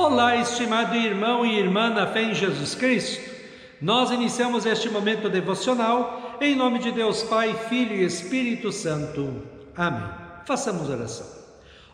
Olá, estimado irmão e irmã na fé em Jesus Cristo. Nós iniciamos este momento devocional em nome de Deus Pai, Filho e Espírito Santo. Amém. Façamos oração.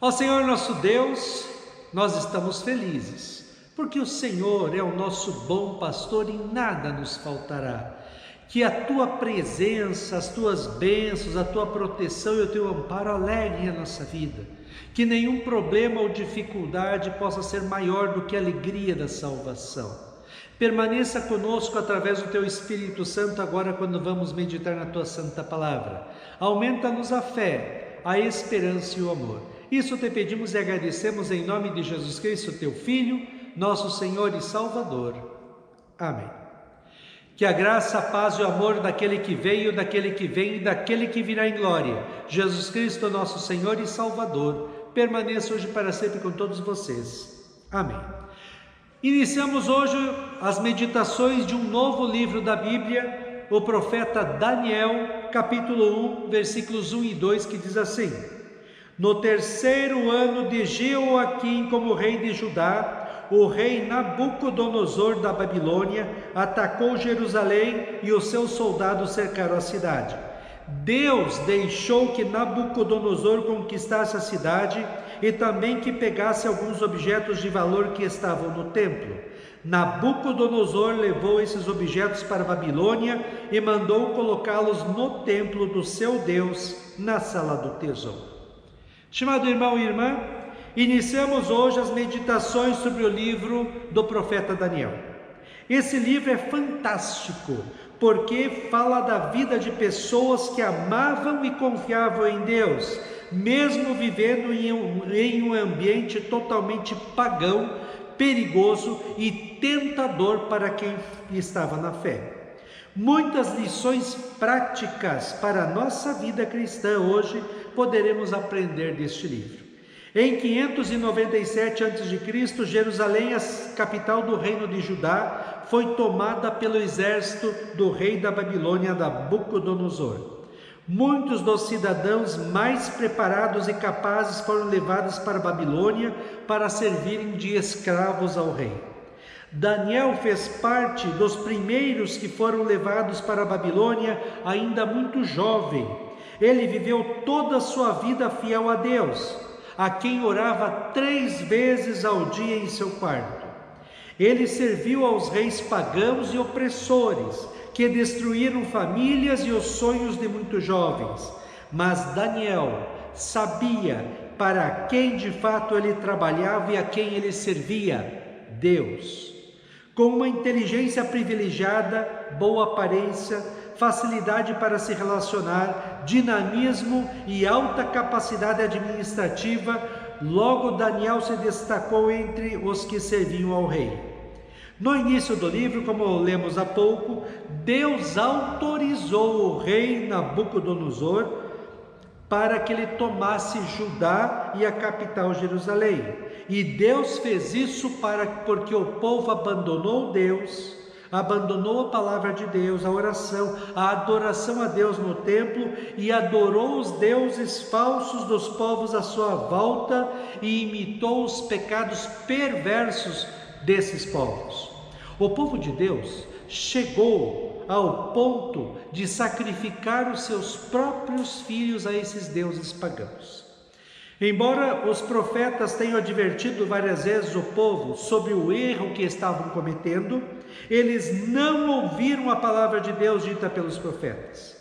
Ó Senhor nosso Deus, nós estamos felizes, porque o Senhor é o nosso bom pastor e nada nos faltará. Que a Tua presença, as Tuas bênçãos, a Tua proteção e o Teu amparo alegrem a nossa vida. Que nenhum problema ou dificuldade possa ser maior do que a alegria da salvação. Permaneça conosco através do Teu Espírito Santo agora quando vamos meditar na Tua Santa Palavra. Aumenta-nos a fé, a esperança e o amor. Isso te pedimos e agradecemos em nome de Jesus Cristo, Teu Filho, nosso Senhor e Salvador. Amém. Que a graça, a paz e o amor daquele que veio, daquele que vem e daquele que virá em glória, Jesus Cristo, nosso Senhor e Salvador, permaneça hoje para sempre com todos vocês. Amém. Iniciamos hoje as meditações de um novo livro da Bíblia, o profeta Daniel, capítulo 1, versículos 1 e 2, que diz assim: No terceiro ano de Jeoaquim como rei de Judá, o rei Nabucodonosor da Babilônia atacou Jerusalém e os seus soldados cercaram a cidade. Deus deixou que Nabucodonosor conquistasse a cidade e também que pegasse alguns objetos de valor que estavam no templo. Nabucodonosor levou esses objetos para a Babilônia e mandou colocá-los no templo do seu Deus, na sala do tesouro. Estimado irmão e irmã, iniciamos hoje as meditações sobre o livro do profeta Daniel. Esse livro é fantástico, porque fala da vida de pessoas que amavam e confiavam em Deus, mesmo vivendo em um ambiente totalmente pagão, perigoso e tentador para quem estava na fé. Muitas lições práticas para a nossa vida cristã hoje poderemos aprender deste livro. Em 597 a.C., Jerusalém, a capital do reino de Judá, foi tomada pelo exército do rei da Babilônia, Nabucodonosor. Muitos dos cidadãos mais preparados e capazes foram levados para a Babilônia para servirem de escravos ao rei. Daniel fez parte dos primeiros que foram levados para a Babilônia ainda muito jovem. Ele viveu toda a sua vida fiel a Deus, a quem orava 3 vezes ao dia em seu quarto. Ele serviu aos reis pagãos e opressores, que destruíram famílias e os sonhos de muitos jovens. Mas Daniel sabia para quem de fato ele trabalhava e a quem ele servia: Deus. Com uma inteligência privilegiada, boa aparência, facilidade para se relacionar, dinamismo e alta capacidade administrativa, logo Daniel se destacou entre os que serviam ao rei. No início do livro, como lemos há pouco, Deus autorizou o rei Nabucodonosor para que ele tomasse Judá e a capital Jerusalém. E Deus fez isso porque o povo abandonou Deus, abandonou a palavra de Deus, a oração, a adoração a Deus no templo e adorou os deuses falsos dos povos à sua volta e imitou os pecados perversos desses povos. O povo de Deus chegou ao ponto de sacrificar os seus próprios filhos a esses deuses pagãos. Embora os profetas tenham advertido várias vezes o povo sobre o erro que estavam cometendo, eles não ouviram a palavra de Deus dita pelos profetas.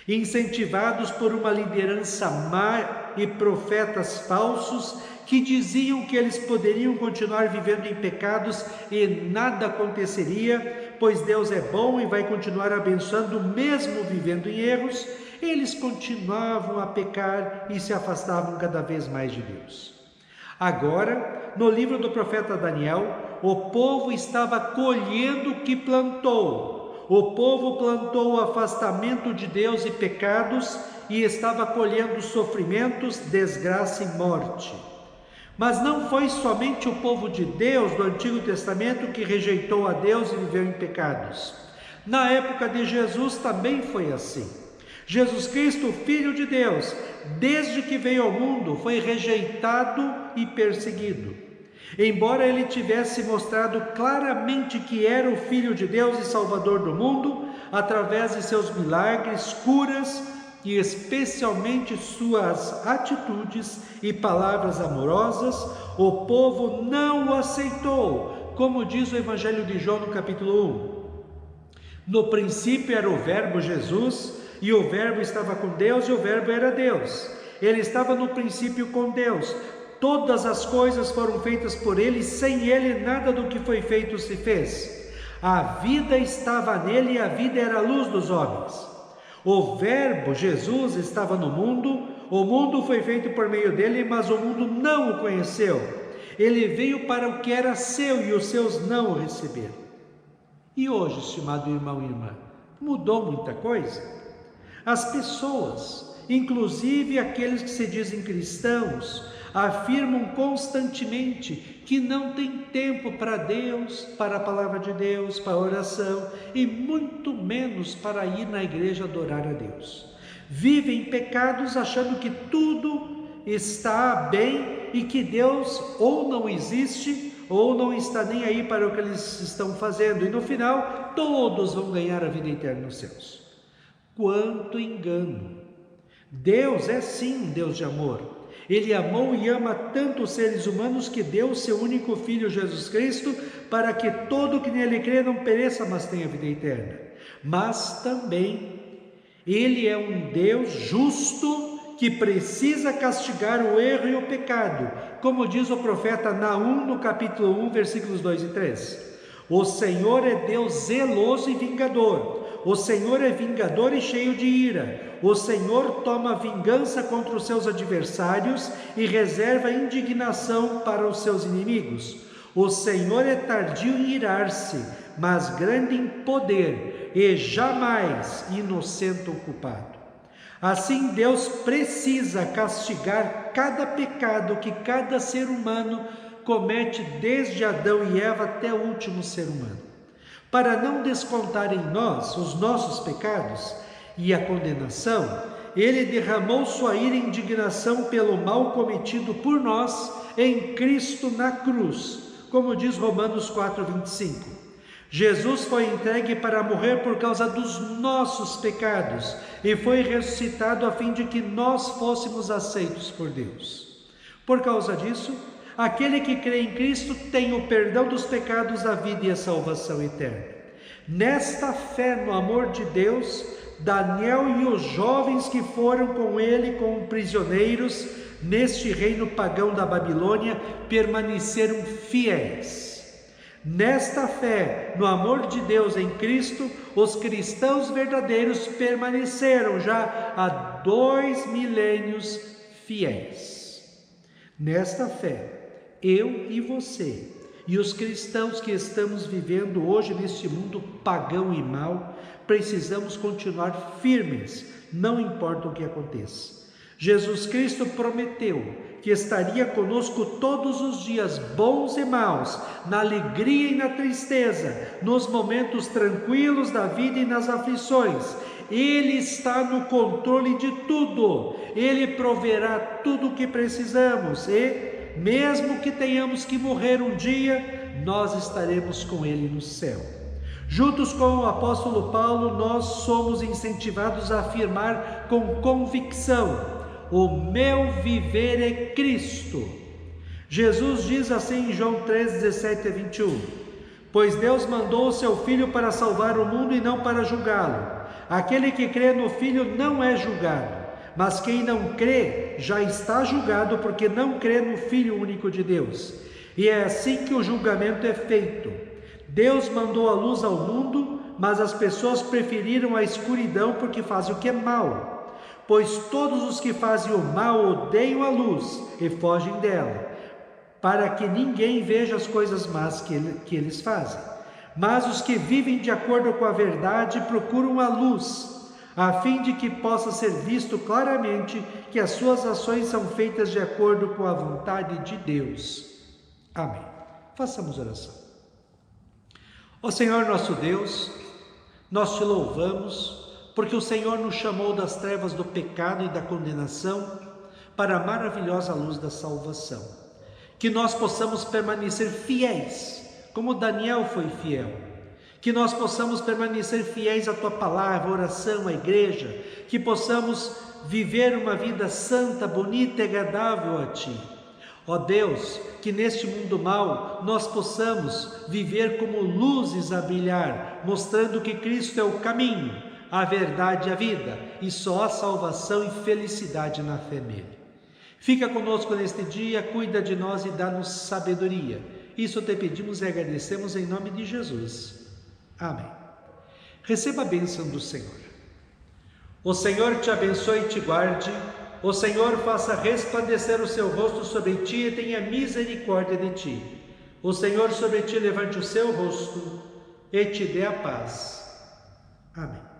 Incentivados por uma liderança má e profetas falsos que diziam que eles poderiam continuar vivendo em pecados e nada aconteceria, pois Deus é bom e vai continuar abençoando mesmo vivendo em erros, eles continuavam a pecar e se afastavam cada vez mais de Deus. Agora, no livro do profeta Daniel, o povo estava colhendo o que plantou. O povo plantou o afastamento de Deus e pecados e estava colhendo sofrimentos, desgraça e morte. Mas não foi somente o povo de Deus do Antigo Testamento que rejeitou a Deus e viveu em pecados. Na época de Jesus também foi assim. Jesus Cristo, Filho de Deus, desde que veio ao mundo, foi rejeitado e perseguido. Embora ele tivesse mostrado claramente que era o Filho de Deus e Salvador do mundo, através de seus milagres, curas e especialmente suas atitudes e palavras amorosas, o povo não o aceitou, como diz o Evangelho de João no capítulo 1. No princípio era o Verbo Jesus, e o Verbo estava com Deus, e o Verbo era Deus. Ele estava no princípio com Deus. Todas as coisas foram feitas por ele, e sem ele nada do que foi feito se fez. A vida estava nele, e a vida era a luz dos homens. O Verbo, Jesus, estava no mundo, o mundo foi feito por meio dele, mas o mundo não o conheceu. Ele veio para o que era seu, e os seus não o receberam. E hoje, estimado irmão e irmã, mudou muita coisa? As pessoas, inclusive aqueles que se dizem cristãos, afirmam constantemente que não tem tempo para Deus, para a palavra de Deus, para a oração, e muito menos para ir na igreja adorar a Deus. Vivem pecados achando que tudo está bem e que Deus ou não existe ou não está nem aí para o que eles estão fazendo, e no final todos vão ganhar a vida eterna nos céus. Quanto engano! Deus é sim um Deus de amor. Ele amou e ama tanto os seres humanos que deu o seu único Filho Jesus Cristo, para que todo que nele crê não pereça, mas tenha vida eterna. Mas também Ele é um Deus justo, que precisa castigar o erro e o pecado, como diz o profeta Naum no capítulo 1, versículos 2 e 3. O Senhor é Deus zeloso e vingador. O Senhor é vingador e cheio de ira. O Senhor toma vingança contra os seus adversários e reserva indignação para os seus inimigos. O Senhor é tardio em irar-se, mas grande em poder, e jamais inocente o culpado. Assim, Deus precisa castigar cada pecado que cada ser humano comete, desde Adão e Eva até o último ser humano. Para não descontar em nós os nossos pecados e a condenação, Ele derramou sua ira e indignação pelo mal cometido por nós em Cristo na cruz, como diz Romanos 4:25. Jesus foi entregue para morrer por causa dos nossos pecados e foi ressuscitado a fim de que nós fôssemos aceitos por Deus. Por causa disso, aquele que crê em Cristo tem o perdão dos pecados, a vida e a salvação eterna. Nesta fé no amor de Deus, Daniel e os jovens que foram com ele como prisioneiros neste reino pagão da Babilônia permaneceram fiéis. Nesta fé, no amor de Deus em Cristo, os cristãos verdadeiros permaneceram já há 2 milênios fiéis. Nesta fé, eu e você, e os cristãos que estamos vivendo hoje neste mundo pagão e mau, precisamos continuar firmes, não importa o que aconteça. Jesus Cristo prometeu que estaria conosco todos os dias, bons e maus, na alegria e na tristeza, nos momentos tranquilos da vida e nas aflições. Ele está no controle de tudo, Ele proverá tudo o que precisamos e, mesmo que tenhamos que morrer um dia, nós estaremos com Ele no céu. Juntos com o apóstolo Paulo, nós somos incentivados a afirmar com convicção: o meu viver é Cristo. Jesus diz assim em João 3:17-21: pois Deus mandou o seu Filho para salvar o mundo e não para julgá-lo. Aquele que crê no Filho não é julgado, mas quem não crê já está julgado, porque não crê no Filho único de Deus. E é assim que o julgamento é feito. Deus mandou a luz ao mundo, mas as pessoas preferiram a escuridão porque fazem o que é mal. Pois todos os que fazem o mal odeiam a luz e fogem dela, para que ninguém veja as coisas más que eles fazem. Mas os que vivem de acordo com a verdade procuram a luz, a fim de que possa ser visto claramente que as suas ações são feitas de acordo com a vontade de Deus. Amém. Façamos oração. Ó Senhor nosso Deus, nós te louvamos, porque o Senhor nos chamou das trevas do pecado e da condenação para a maravilhosa luz da salvação. que nós possamos permanecer fiéis, como Daniel foi fiel, que nós possamos permanecer fiéis à Tua palavra, à oração, à igreja, que possamos viver uma vida santa, bonita e agradável a Ti. Ó Deus, que neste mundo mau nós possamos viver como luzes a brilhar, mostrando que Cristo é o caminho, a verdade e a vida, e só há salvação e felicidade na fé nele. Fica conosco neste dia, cuida de nós e dá-nos sabedoria. Isso te pedimos e agradecemos em nome de Jesus. Amém. Receba a bênção do Senhor. O Senhor te abençoe e te guarde. O Senhor faça resplandecer o seu rosto sobre ti e tenha misericórdia de ti. O Senhor sobre ti levante o seu rosto e te dê a paz. Amém.